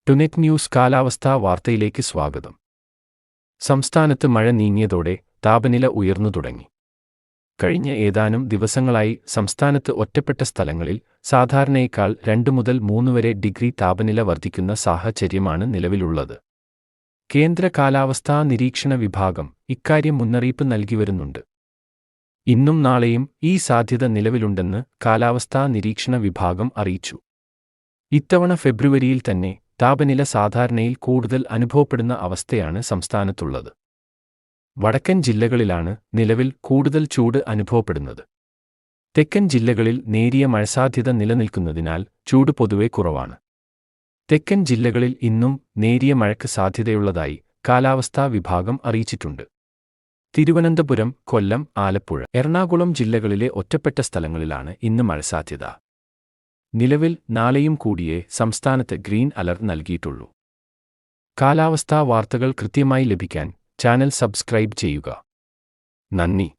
ടുനെറ്റ് news കാലാവസ്ഥാ വാർത്തയിലേക്ക് സ്വാഗതം. സംസ്ഥാനത്ത് മഴ നീങ്ങിയതോടെ താപനില ഉയർന്നു തുടങ്ങി. കഴിഞ്ഞ ഏതാനും ദിവസങ്ങളായി സംസ്ഥാനത്ത് ഒറ്റപ്പെട്ട സ്ഥലങ്ങളിൽ സാധാരണയേക്കാൾ 2 മുതൽ 3 വരെ ഡിഗ്രി താപനില വർദ്ധിക്കുന്ന സാഹചര്യമാണ് നിലവിലുള്ളത്. കേന്ദ്ര കാലാവസ്ഥാ നിരീക്ഷണ വിഭാഗം ഇക്കാര്യം മുന്നറിയിപ്പ് നൽകിവരുന്നുണ്ട്. ഇന്നും നാളെയും ഈ സാധ്യത നിലവിലുണ്ടെന്ന് കാലാവസ്ഥാ നിരീക്ഷണ വിഭാഗം അറിയിച്ചു. ഇത്തവണ ഫെബ്രുവരിയിൽ തന്നെ താപനില സാധാരണയിൽ കൂടുതൽ അനുഭവപ്പെടുന്ന അവസ്ഥയാണ് സംസ്ഥാനത്തുള്ളത്. വടക്കൻ ജില്ലകളിലാണ് നിലവിൽ കൂടുതൽ ചൂട് അനുഭവപ്പെടുന്നത്. തെക്കൻ ജില്ലകളിൽ നേരിയ മഴസാധ്യത നിലനിൽക്കുന്നതിനാൽ ചൂട് പൊതുവെ കുറവാണ്. തെക്കൻ ജില്ലകളിൽ ഇന്നും നേരിയ മഴയ്ക്ക് സാധ്യതയുള്ളതായി കാലാവസ്ഥാ വിഭാഗം അറിയിച്ചിട്ടുണ്ട്. തിരുവനന്തപുരം, കൊല്ലം, ആലപ്പുഴ, എറണാകുളം ജില്ലകളിലെ ഒറ്റപ്പെട്ട സ്ഥലങ്ങളിലാണ് ഇന്ന് മഴസാധ്യത. നിലവിൽ നാളെയും കൂടിയേ സംസ്ഥാനത്ത് ഗ്രീൻ അലർട്ട് നൽകിയിട്ടുള്ളൂ. കാലാവസ്ഥാ വാർത്തകൾ കൃത്യമായി ലഭിക്കാൻ ചാനൽ സബ്സ്ക്രൈബ് ചെയ്യുക. നന്ദി.